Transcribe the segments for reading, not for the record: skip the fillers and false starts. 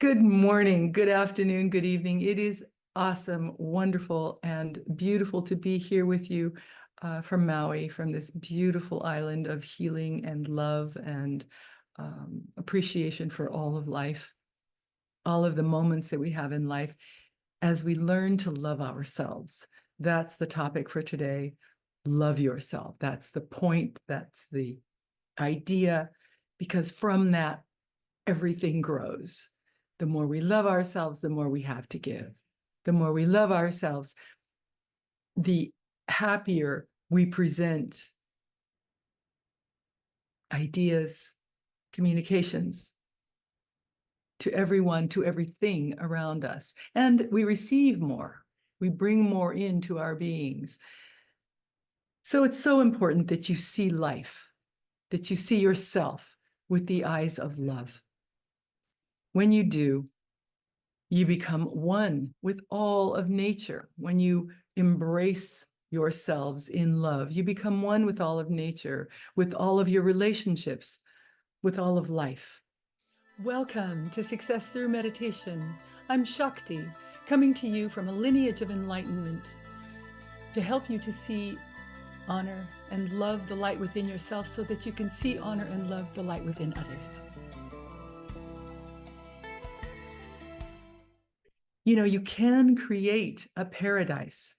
Good morning, good afternoon, good evening. It is awesome, wonderful, and beautiful to be here with you from Maui, from this beautiful island of healing and love and appreciation for all of life, all of the moments that we have in life as we learn to love ourselves. That's the topic for today. Love yourself. That's the point. That's the idea, because from that, everything grows. The more we love ourselves, the more we have to give. The more we love ourselves, the happier we present ideas, communications to everyone, to everything around us. And we receive more. We bring more into our beings. So it's so important that you see life, that you see yourself with the eyes of love. When you do, you become one with all of nature. When you embrace yourselves in love, you become one with all of nature, with all of your relationships, with all of life. Welcome to Success Through Meditation. I'm Shakti, coming to you from a lineage of enlightenment to help you to see, honor, and love the light within yourself so that you can see, honor, and love the light within others. You know, you can create a paradise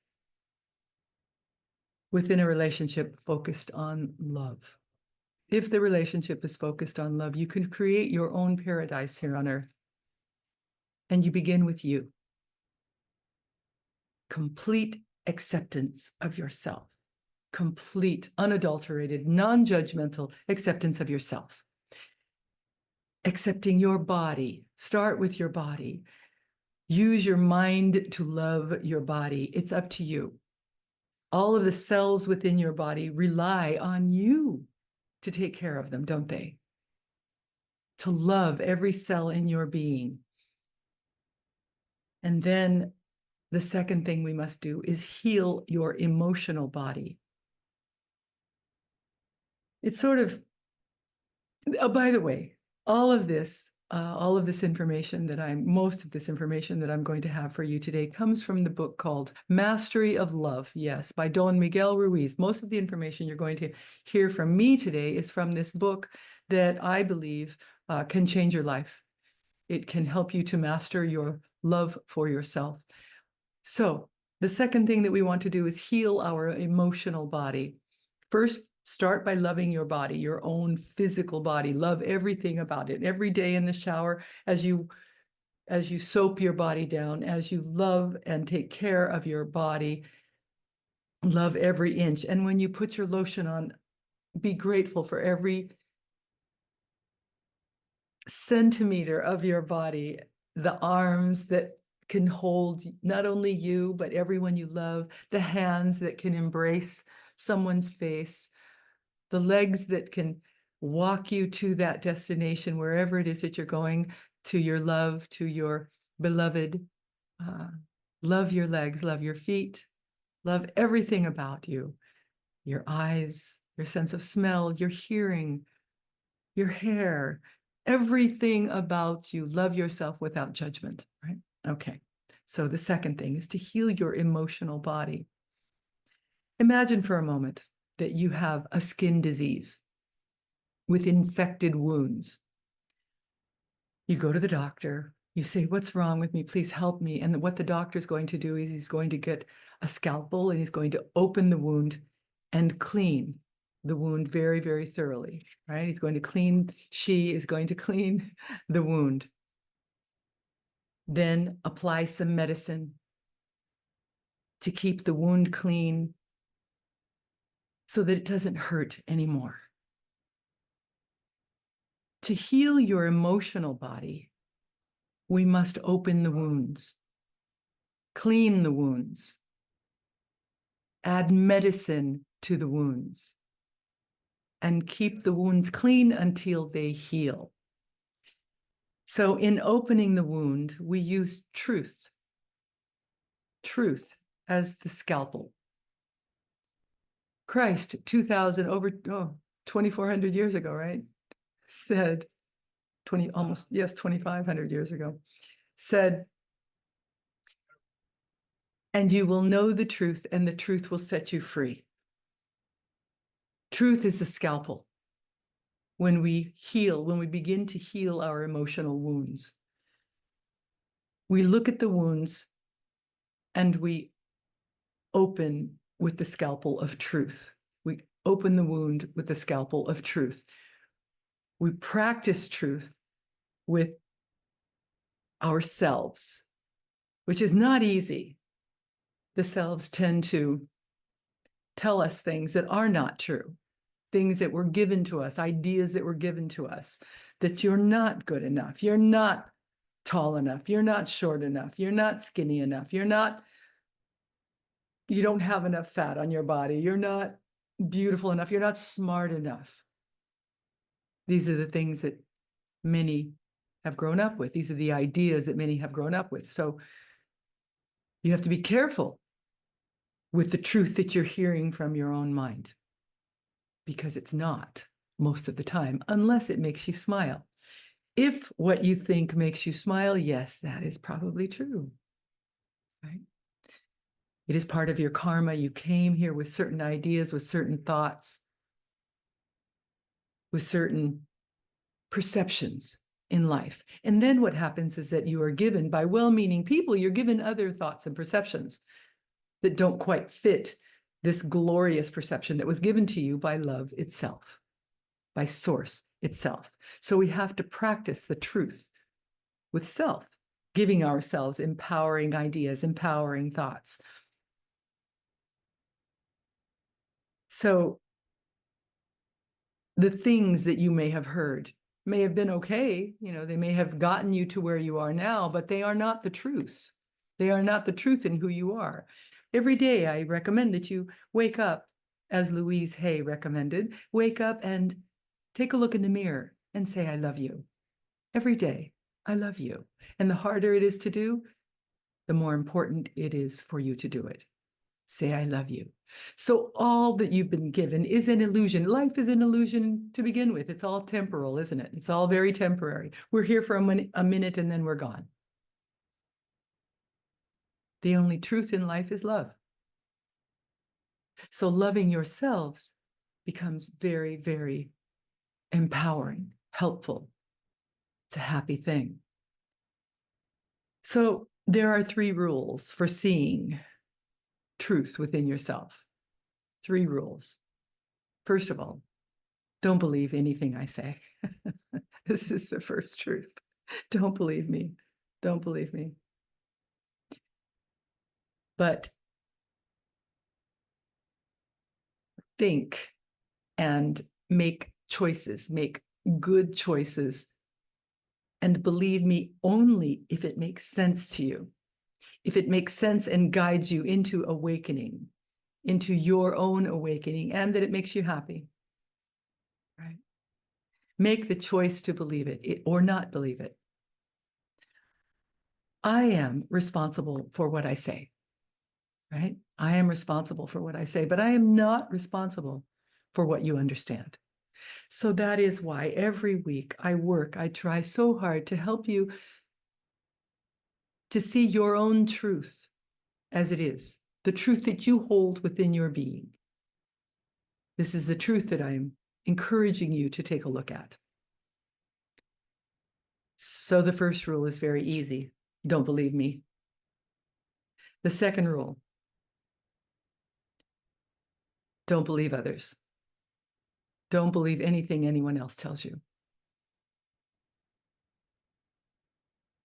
within a relationship focused on love. If the relationship is focused on love, you can create your own paradise here on earth. And you begin with you. Complete acceptance of yourself. Complete, unadulterated, non-judgmental acceptance of yourself. Accepting your body. Start with your body. Use your mind to love your body. It's up to you. All of the cells within your body rely on you to take care of them, don't they? To love every cell in your being. And then the second thing we must do is heal your emotional body. It's sort of, oh, by the way, most of this information that I'm going to have for you today comes from the book called Mastery of Love, yes, by Don Miguel Ruiz. Most of the information you're going to hear from me today is from this book that I believe can change your life. It can help you to master your love for yourself. So the second thing that we want to do is heal our emotional body. First, start by loving your body, your own physical body. Love everything about it. Every day in the shower, as you soap your body down, as you love and take care of your body, love every inch. And when you put your lotion on, be grateful for every centimeter of your body, the arms that can hold not only you, but everyone you love, the hands that can embrace someone's face, the legs that can walk you to that destination, wherever it is that you're going, to your love, to your beloved. Love your legs, love your feet, love everything about you, your eyes, your sense of smell, your hearing, your hair, everything about you. Love yourself without judgment, right? Okay. So the second thing is to heal your emotional body. Imagine for a moment that you have a skin disease with infected wounds. You go to the doctor, you say, "What's wrong with me? Please help me." And what the doctor's going to do is he's going to get a scalpel and he's going to open the wound and clean the wound very, very thoroughly, right? She is going to clean the wound. Then apply some medicine to keep the wound clean so that it doesn't hurt anymore. To heal your emotional body, we must open the wounds, clean the wounds, add medicine to the wounds, and keep the wounds clean until they heal. So in opening the wound, we use truth as the scalpel. Christ, 2,400 years ago, right? Said, almost, yes, 2,500 years ago, said, and you will know the truth, and the truth will set you free. Truth is a scalpel. When we heal, when we begin to heal our emotional wounds, we look at the wounds and we open with the scalpel of truth. We open the wound with the scalpel of truth. We practice truth with ourselves, which is not easy. The selves tend to tell us things that are not true, things that were given to us, ideas that were given to us, that you're not good enough, you're not tall enough, you're not short enough, you're not skinny enough, you don't have enough fat on your body, you're not beautiful enough, you're not smart enough. These are the things that many have grown up with. These are the ideas that many have grown up with. So you have to be careful with the truth that you're hearing from your own mind, because it's not most of the time, unless it makes you smile. If what you think makes you smile, yes, that is probably true, right? It is part of your karma. You came here with certain ideas, with certain thoughts, with certain perceptions in life. And then what happens is that you are given, by well-meaning people, you're given other thoughts and perceptions that don't quite fit this glorious perception that was given to you by love itself, by source itself. So we have to practice the truth with self, giving ourselves empowering ideas, empowering thoughts. So the things that you may have heard may have been okay, they may have gotten you to where you are now, but they are not the truth. They are not the truth in who you are. Every day, I recommend that you wake up, as Louise Hay recommended, wake up and take a look in the mirror and say, I love you. Every day, I love you. And the harder it is to do, the more important it is for you to do it. Say, I love you. So all that you've been given is an illusion. Life is an illusion to begin with. It's all temporal, isn't it? It's all very temporary. We're here for a minute and then we're gone. The only truth in life is love. So loving yourselves becomes very, very empowering, helpful. It's a happy thing. So there are 3 rules for seeing truth within yourself. 3 rules. First of all, don't believe anything I say. This is the first truth. Don't believe me. Don't believe me. But think and make choices, make good choices, and believe me only if it makes sense to you, if it makes sense and guides you into awakening, into your own awakening, and that it makes you happy, right? Make the choice to believe it or not believe it. I am responsible for what I say, right? I am responsible for what I say, but I am not responsible for what you understand. So that is why every week I try so hard to help you to see your own truth as it is, the truth that you hold within your being. This is the truth that I'm encouraging you to take a look at. So the first rule is very easy. Don't believe me. The second rule, don't believe others. Don't believe anything anyone else tells you.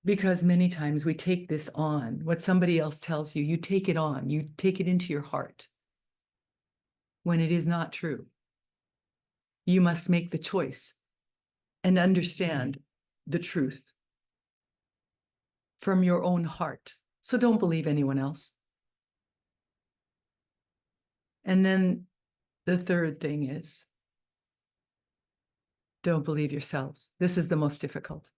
Because many times we take this on, what somebody else tells you, you take it on, you take it into your heart, when it is not true. You must make the choice and understand the truth from your own heart. So don't believe anyone else. And then the third thing is, don't believe yourselves. This is the most difficult.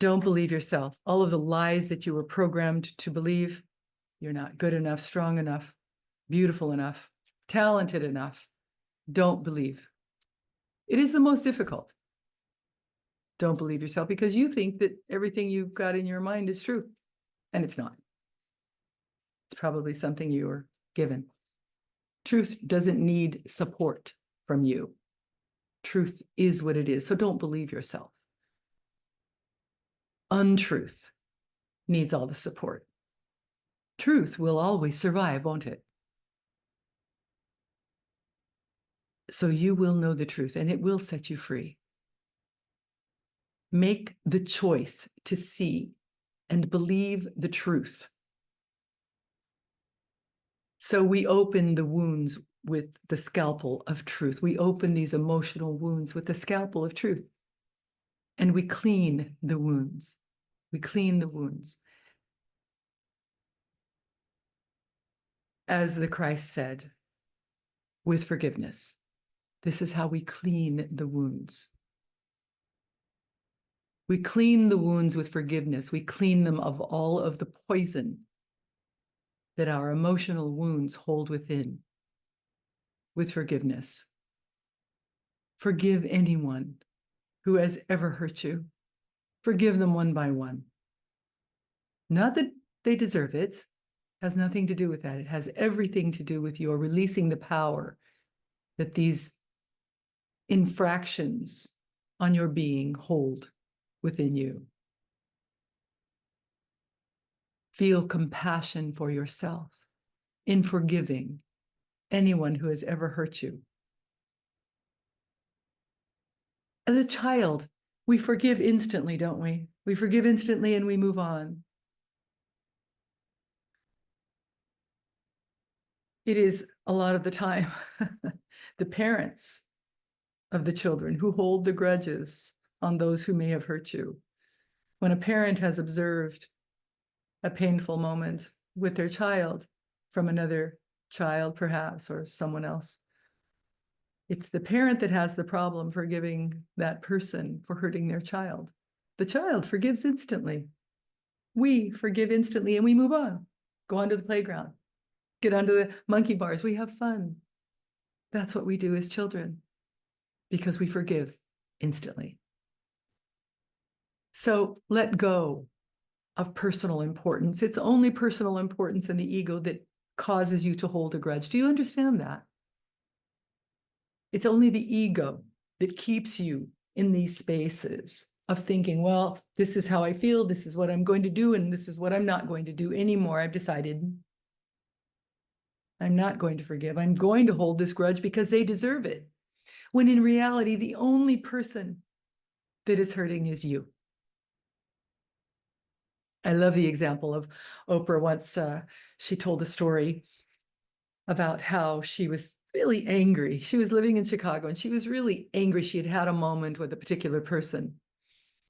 Don't believe yourself. All of the lies that you were programmed to believe, you're not good enough, strong enough, beautiful enough, talented enough. Don't believe. It is the most difficult. Don't believe yourself because you think that everything you've got in your mind is true, and it's not. It's probably something you were given. Truth doesn't need support from you. Truth is what it is, so don't believe yourself. Untruth needs all the support. Truth will always survive, won't it? So you will know the truth and it will set you free. Make the choice to see and believe the truth. So we open the wounds with the scalpel of truth. We open these emotional wounds with the scalpel of truth. And we clean the wounds. We clean the wounds. As the Christ said, with forgiveness. This is how we clean the wounds. We clean the wounds with forgiveness. We clean them of all of the poison that our emotional wounds hold within with forgiveness. Forgive anyone who has ever hurt you. Forgive them one by one. Not that they deserve it. It has nothing to do with that. It has everything to do with your releasing the power that these infractions on your being hold within you. Feel compassion for yourself in forgiving anyone who has ever hurt you. As a child, we forgive instantly, don't we? We forgive instantly and we move on. It is a lot of the time the parents of the children who hold the grudges on those who may have hurt you. When a parent has observed a painful moment with their child from another child, perhaps, or someone else, it's the parent that has the problem forgiving that person for hurting their child. The child forgives instantly. We forgive instantly and we move on. Go onto the playground. Get onto the monkey bars. We have fun. That's what we do as children because we forgive instantly. So let go of personal importance. It's only personal importance and the ego that causes you to hold a grudge. Do you understand that? It's only the ego that keeps you in these spaces of thinking, well, this is how I feel, this is what I'm going to do, and this is what I'm not going to do anymore. I've decided I'm not going to forgive. I'm going to hold this grudge because they deserve it. When in reality, the only person that is hurting is you. I love the example of Oprah once. She told a story about how she was really angry. She was living in Chicago and she was really angry. She had had a moment with a particular person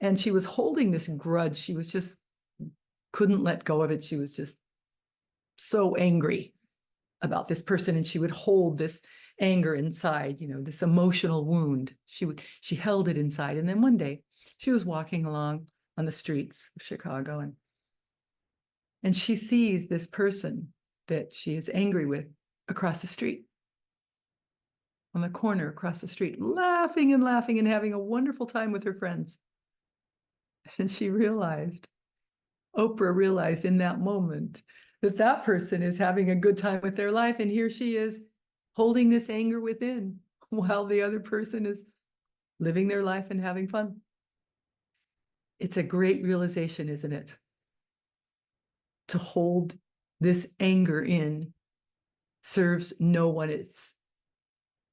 and she was holding this grudge. She was just couldn't let go of it. She was just so angry about this person and she would hold this anger inside, this emotional wound. She held it inside. And then one day she was walking along on the streets of Chicago and she sees this person that she is angry with across the street, on the corner across the street, laughing and laughing and having a wonderful time with her friends. And Oprah realized in that moment that that person is having a good time with their life. And here she is holding this anger within while the other person is living their life and having fun. It's a great realization, isn't it? To hold this anger in serves no one. It's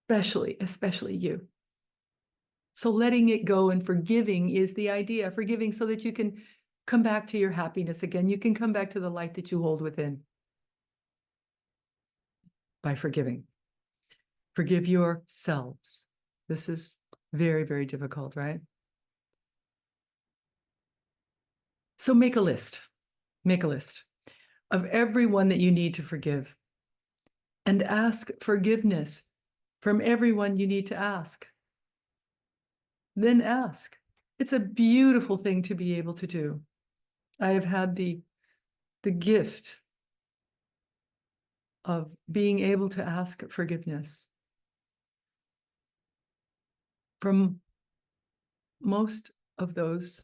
especially you. So letting it go and forgiving is the idea. Forgiving so that you can come back to your happiness again. You can come back to the light that you hold within by forgiving. Forgive yourselves. This is very, very difficult, right? So make a list. Make a list of everyone that you need to forgive and ask forgiveness from everyone you need to ask. Then ask. It's a beautiful thing to be able to do. I have had the gift of being able to ask forgiveness from most of those,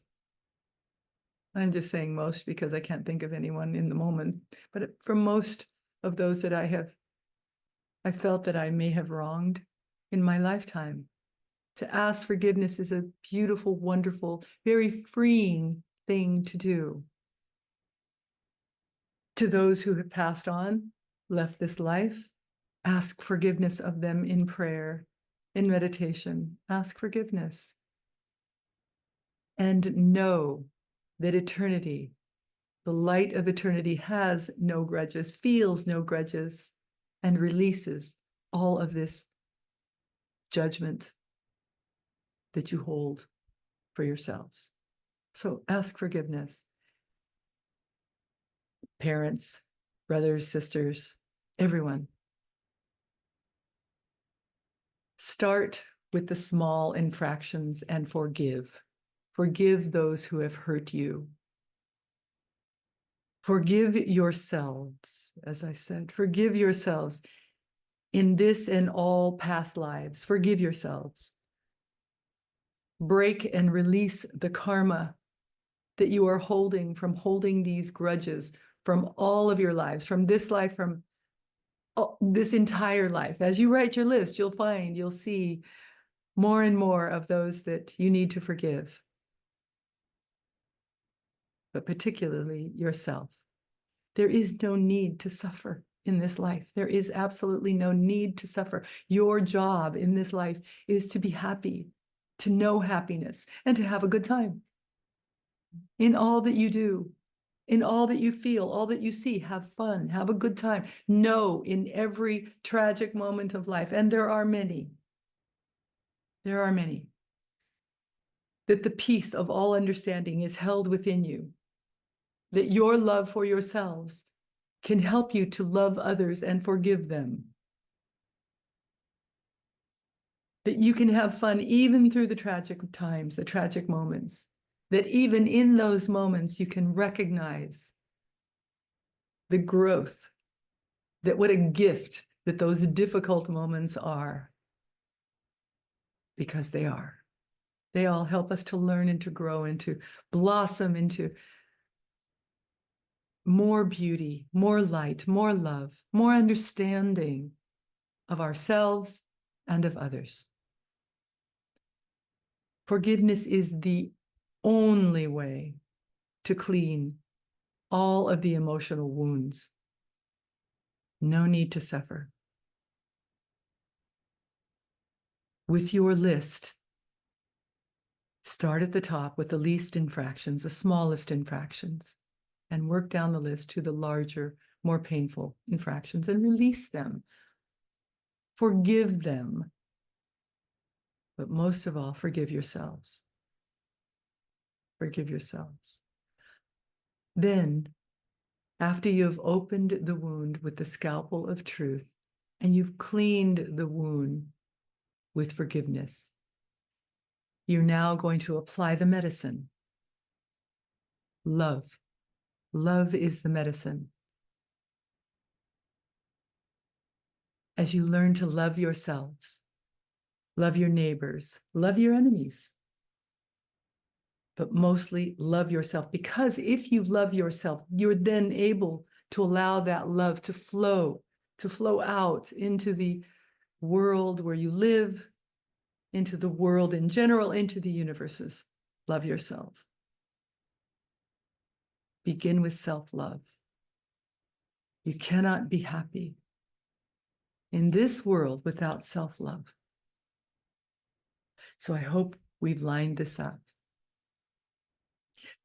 I'm just saying most because I can't think of anyone in the moment, but for most of those that I felt that I may have wronged in my lifetime. To ask forgiveness is a beautiful, wonderful, very freeing thing to do. To those who have passed on, left this life, ask forgiveness of them in prayer, in meditation. Ask forgiveness. And know that eternity, the light of eternity, has no grudges, feels no grudges, and releases all of this judgment that you hold for yourselves. So ask forgiveness. Parents, brothers, sisters, everyone. Start with the small infractions and forgive. Forgive those who have hurt you. Forgive yourselves, as I said, forgive yourselves in this and all past lives. Forgive yourselves. Break and release the karma that you are holding from holding these grudges from all of your lives, from this life, from this entire life. As you write your list, you'll see more and more of those that you need to forgive, but particularly yourself. There is no need to suffer in this life. There is absolutely no need to suffer. Your job in this life is to be happy, to know happiness, and to have a good time. In all that you do, in all that you feel, all that you see, have fun, have a good time. Know in every tragic moment of life, and there are many, that the peace of all understanding is held within you, that your love for yourselves can help you to love others and forgive them, that you can have fun even through the tragic times, the tragic moments, that even in those moments you can recognize the growth, that what a gift that those difficult moments are, because they are. They all help us to learn and to grow and to blossom into more beauty, more light, more love, more understanding of ourselves and of others. Forgiveness is the only way to clean all of the emotional wounds. No need to suffer. With your list, start at the top with the least infractions, the smallest infractions, and work down the list to the larger, more painful infractions and release them. Forgive them. But most of all, forgive yourselves. Forgive yourselves. Then, after you have opened the wound with the scalpel of truth and you've cleaned the wound with forgiveness, you're now going to apply the medicine. Love. Love is the medicine. As you learn to love yourselves, love your neighbors, love your enemies, but mostly love yourself, because if you love yourself, you're then able to allow that love to flow out into the world where you live, into the world in general, into the universes. Love yourself. Begin with self-love. You cannot be happy in this world without self-love. So I hope we've lined this up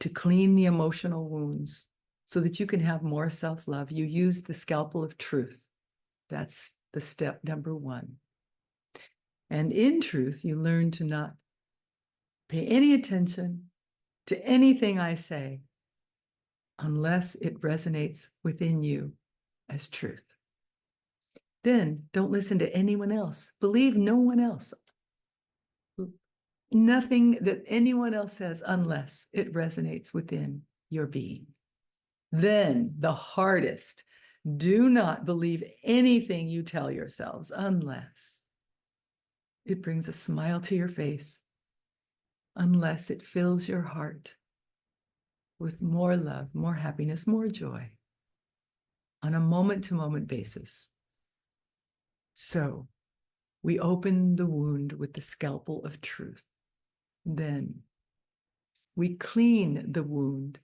to clean the emotional wounds so that you can have more self-love. You use the scalpel of truth. That's the step number one. And in truth, you learn to not pay any attention to anything I say unless it resonates within you as truth. Then don't listen to anyone else. Believe no one else. Nothing that anyone else says unless it resonates within your being. Then the hardest, do not believe anything you tell yourselves unless it brings a smile to your face, unless it fills your heart with more love, more happiness, more joy on a moment-to-moment basis. So we open the wound with the scalpel of truth. Then we clean the wound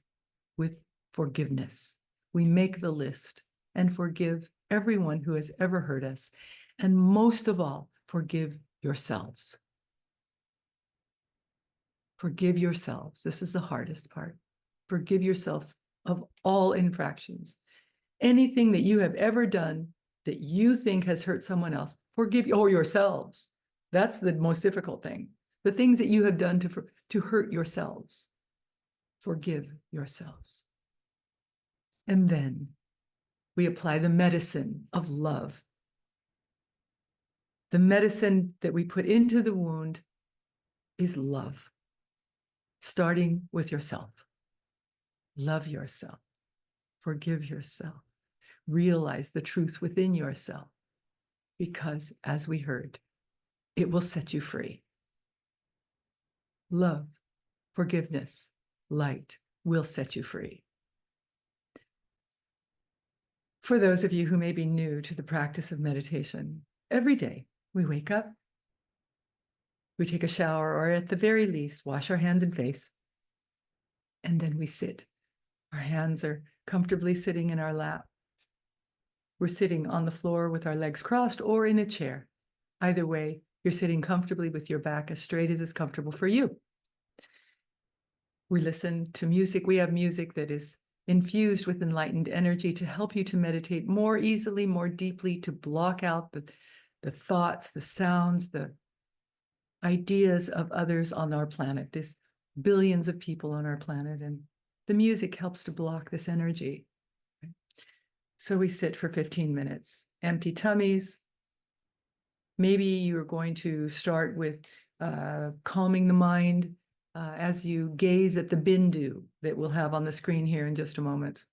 with forgiveness. We make the list and forgive everyone who has ever hurt us. And most of all, forgive yourselves. Forgive yourselves. This is the hardest part. Forgive yourselves of all infractions. Anything that you have ever done that you think has hurt someone else, forgive or yourselves. That's the most difficult thing. The things that you have done to hurt yourselves, forgive yourselves. And then we apply the medicine of love. The medicine that we put into the wound is love, starting with yourself. Love yourself. Forgive yourself. Realize the truth within yourself, because as we heard, it will set you free. Love, forgiveness, light will set you free. For those of you who may be new to the practice of meditation, every day we wake up, we take a shower, or at the very least, wash our hands and face, and then we sit. Our hands are comfortably sitting in our lap. We're sitting on the floor with our legs crossed or in a chair. Either way, you're sitting comfortably with your back as straight as is comfortable for you. We listen to music. We have music that is infused with enlightened energy to help you to meditate more easily, more deeply, to block out the thoughts, the sounds, the ideas of others on our planet. There's billions of people on our planet, and the music helps to block this energy. So we sit for 15 minutes, empty tummies. Maybe you're going to start with calming the mind as you gaze at the bindu that we'll have on the screen here in just a moment.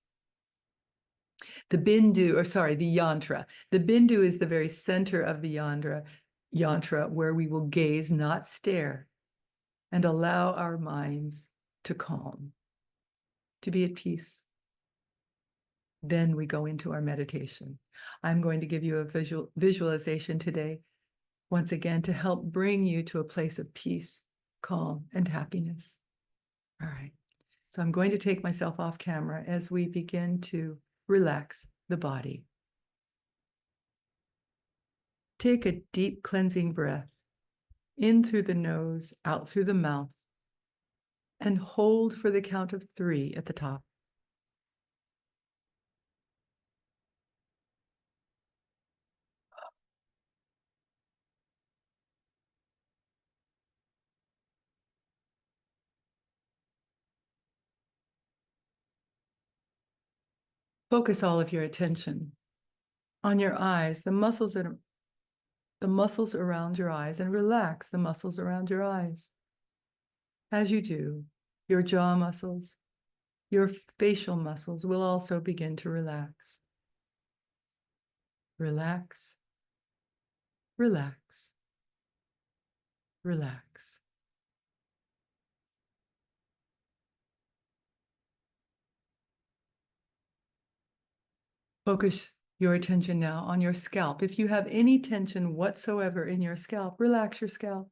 The bindu, or sorry, the yantra. The bindu is the very center of the yantra where we will gaze, not stare, and allow our minds to calm, to be at peace. Then we go into our meditation. I'm going to give you a visualization today, once again, to help bring you to a place of peace, calm, and happiness. All right. So I'm going to take myself off camera as we begin to relax the body. Take a deep cleansing breath in through the nose, out through the mouth, and hold for the count of 3 at the top. Focus all of your attention on your eyes, the muscles around your eyes, and relax the muscles around your eyes. As you do, your jaw muscles, your facial muscles will also begin to relax. Relax, relax, relax. Focus your attention now on your scalp. If you have any tension whatsoever in your scalp, relax your scalp.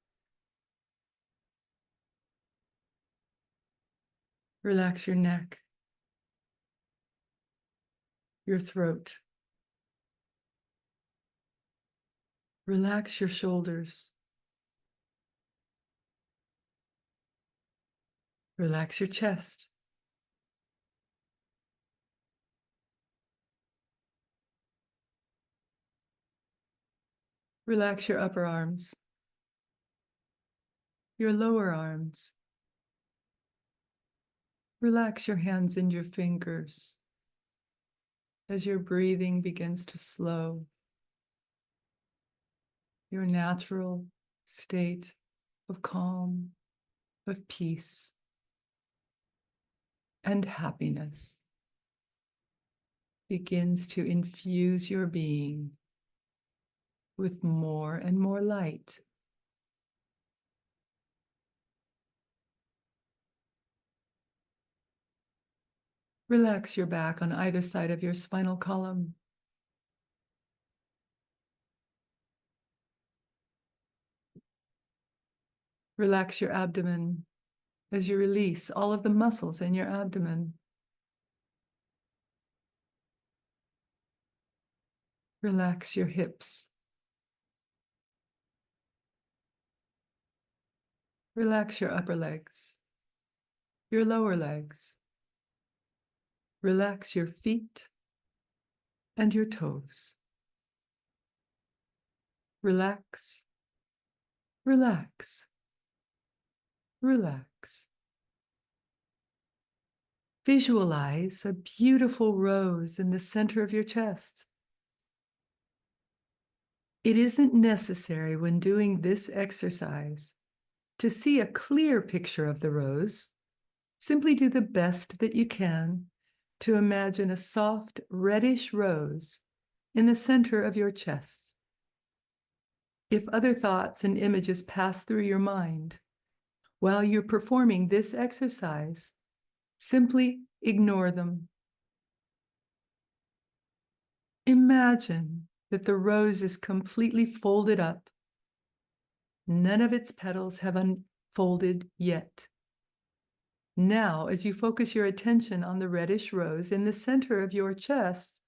Relax your neck, your throat. Relax your shoulders. Relax your chest. Relax your upper arms, your lower arms. Relax your hands and your fingers as your breathing begins to slow. Your natural state of calm, of peace, and happiness begins to infuse your being with more and more light. Relax your back on either side of your spinal column. Relax your abdomen as you release all of the muscles in your abdomen. Relax your hips. Relax your upper legs, your lower legs. Relax your feet and your toes. Relax, relax, relax. Visualize a beautiful rose in the center of your chest. It isn't necessary when doing this exercise to see a clear picture of the rose. Simply do the best that you can to imagine a soft reddish rose in the center of your chest. If other thoughts and images pass through your mind while you're performing this exercise, simply ignore them. Imagine that the rose is completely folded up. None of its petals have unfolded yet. Now, as you focus your attention on the reddish rose in the center of your chest,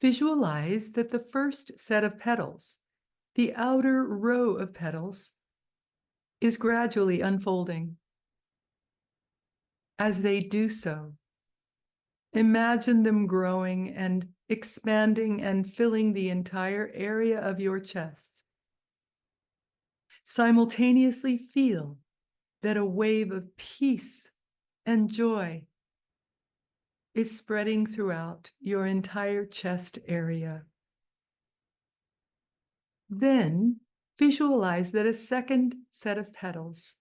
visualize that the first set of petals, the outer row of petals, is gradually unfolding. As they do so, imagine them growing and expanding and filling the entire area of your chest. Simultaneously feel that a wave of peace and joy is spreading throughout your entire chest area. Then visualize that a second set of petals,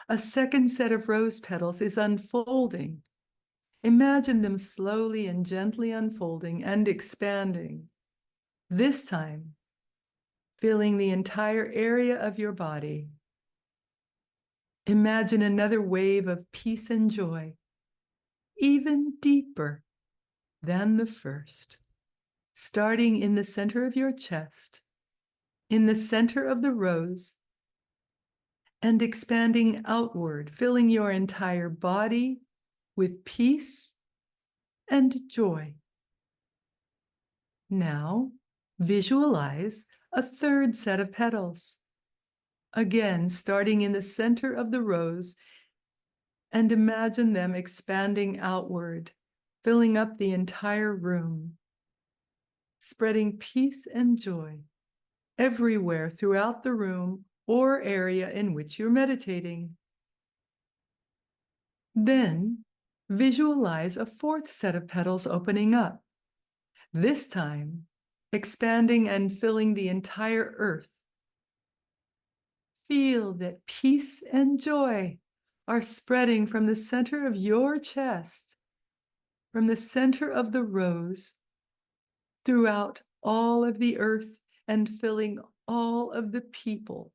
a second set of rose petals is unfolding. Imagine them slowly and gently unfolding and expanding, this time filling the entire area of your body. Imagine another wave of peace and joy, even deeper than the first, starting in the center of your chest, in the center of the rose, and expanding outward, filling your entire body with peace and joy. Now, visualize a third set of petals, again starting in the center of the rose, and imagine them expanding outward, filling up the entire room, spreading peace and joy everywhere throughout the room or area in which you're meditating. Then visualize a fourth set of petals opening up, this time expanding and filling the entire earth. Feel that peace and joy are spreading from the center of your chest, from the center of the rose, throughout all of the earth and filling all of the people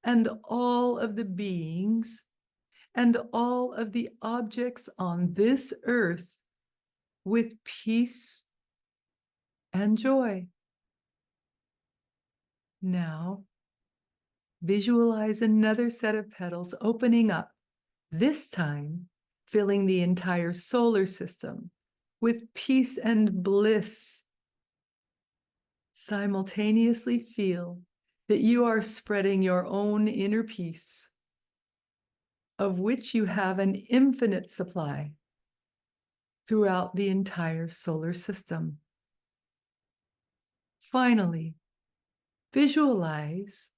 and all of the beings and all of the objects on this earth with peace and joy. Now, visualize another set of petals opening up, this time filling the entire solar system with peace and bliss. Simultaneously feel that you are spreading your own inner peace, of which you have an infinite supply throughout the entire solar system. Finally, visualize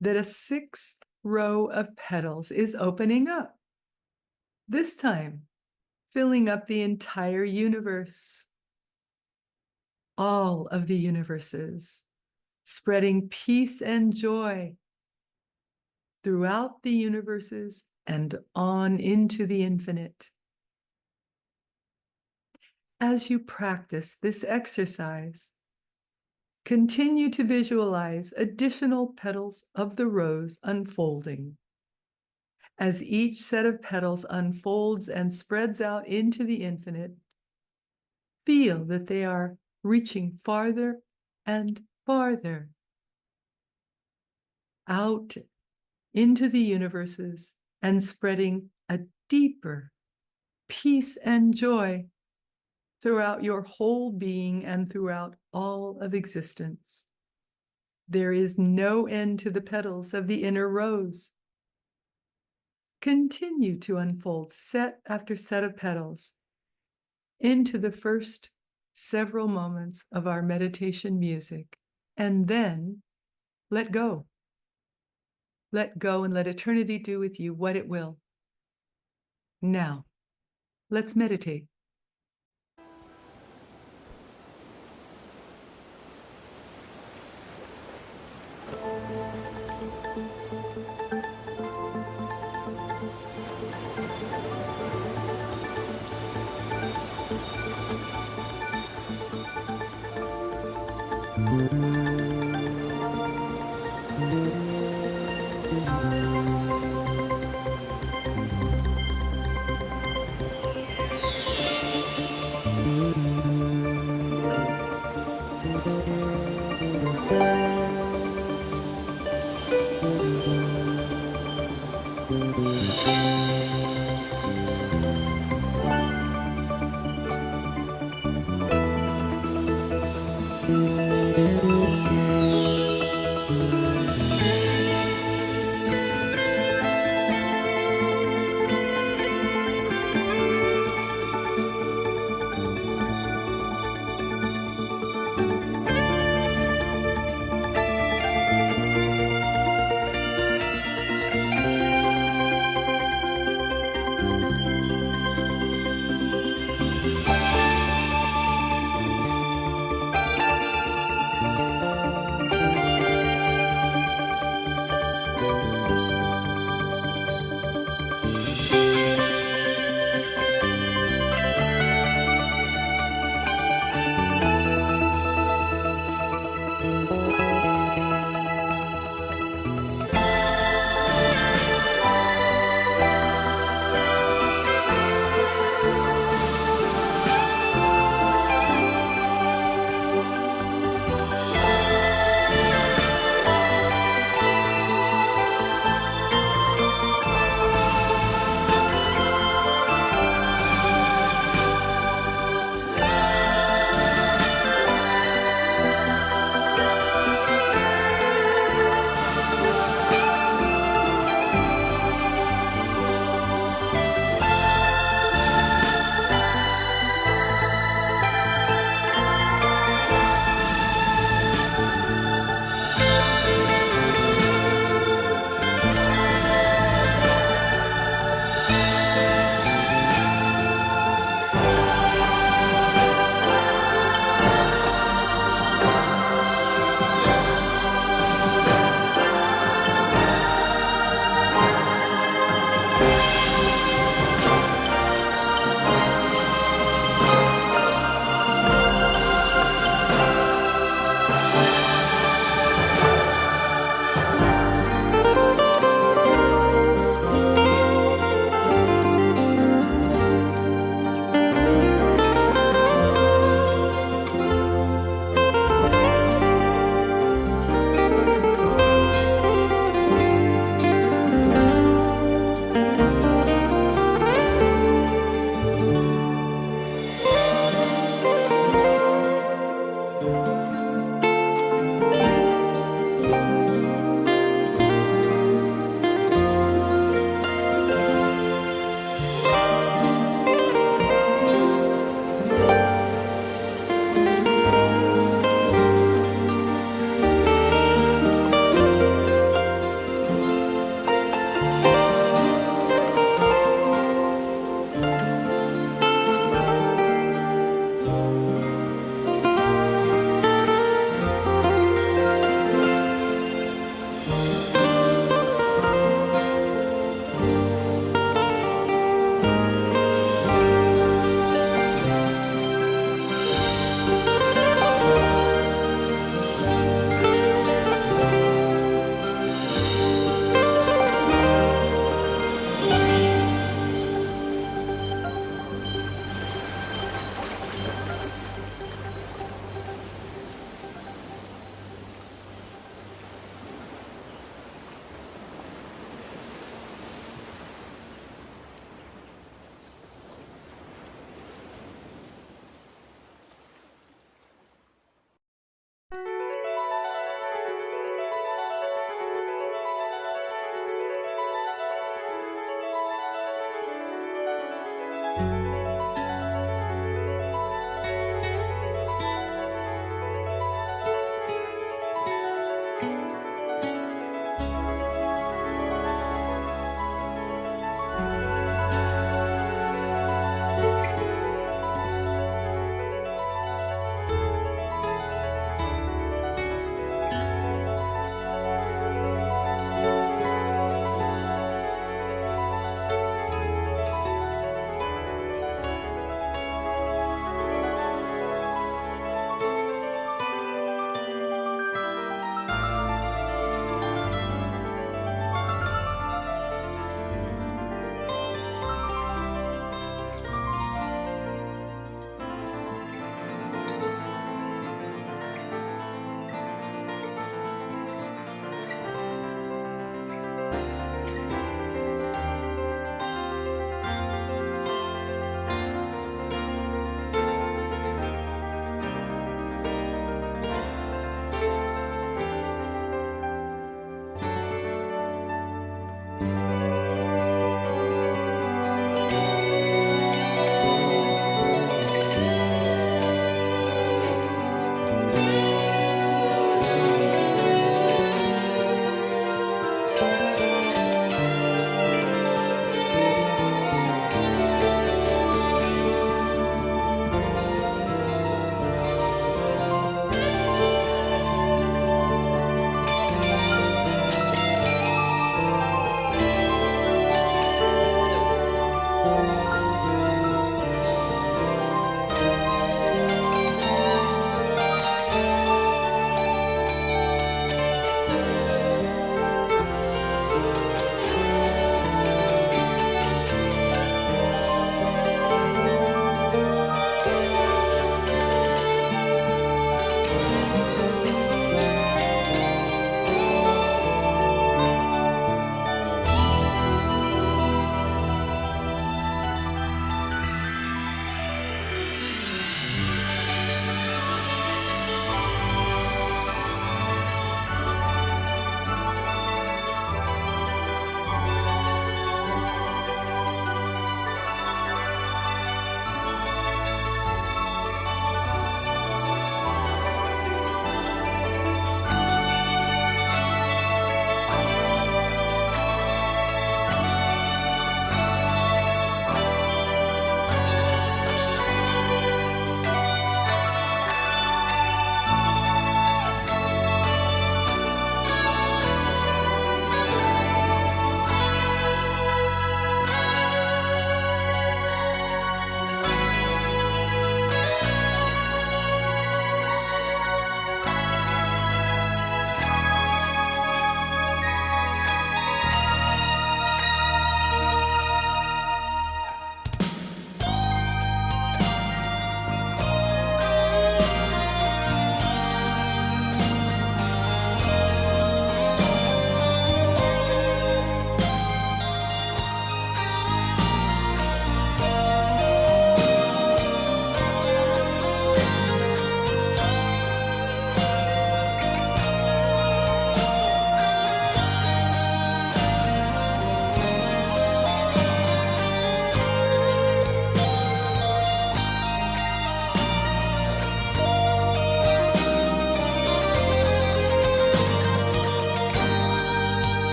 that a sixth row of petals is opening up, this time filling up the entire universe, all of the universes, spreading peace and joy throughout the universes and on into the infinite. As you practice this exercise, continue to visualize additional petals of the rose unfolding As each set of petals unfolds and spreads out into the infinite, feel that they are reaching farther and farther out into the universes and spreading a deeper peace and joy throughout your whole being and throughout all of existence. There is no end to the petals of the inner rose. Continue to unfold set after set of petals into the first several moments of our meditation music, and then let go. Let go and let eternity do with you what it will. Now, let's meditate.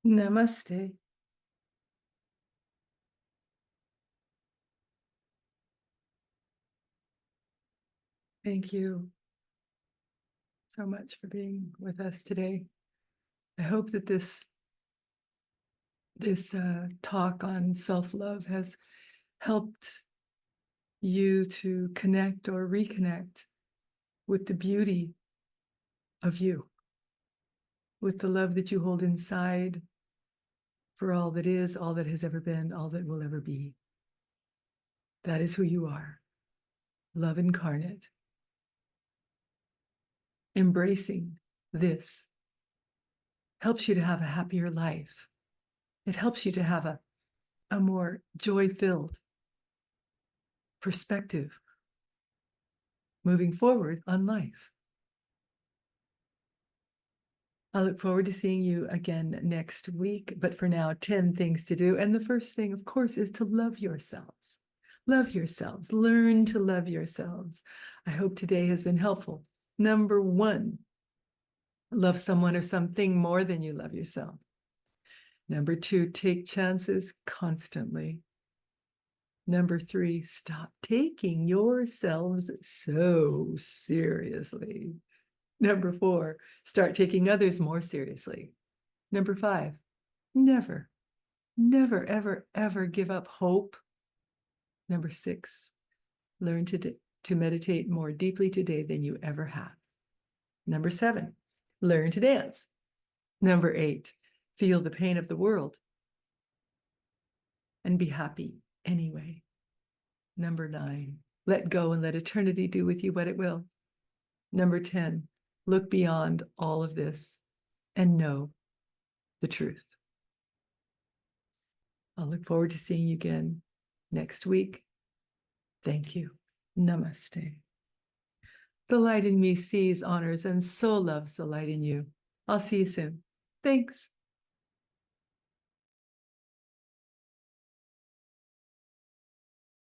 Namaste. Thank you so much for being with us today. I hope that this talk on self-love has helped you to connect or reconnect with the beauty of you, with the love that you hold inside for all that is, all that has ever been, all that will ever be. That is who you are, love incarnate. Embracing this helps you to have a happier life. It helps you to have a more joy-filled perspective moving forward on life. I look forward to seeing you again next week, but for now, 10 things to do. And the first thing, of course, is to love yourselves. Love yourselves. Learn to love yourselves. I hope today has been helpful. Number 1, love someone or something more than you love yourself. Number 2, take chances constantly. Number 3, stop taking yourselves so seriously. Number 4, start taking others more seriously. Number 5, never, never, ever, ever give up hope. Number 6, learn to meditate more deeply today than you ever have. Number 7, learn to dance. Number 8, feel the pain of the world and be happy anyway. Number 9, let go and let eternity do with you what it will. Number 10, look beyond all of this and know the truth. I'll look forward to seeing you again next week. Thank you. Namaste. The light in me sees, honors, and so loves the light in you. I'll see you soon. Thanks.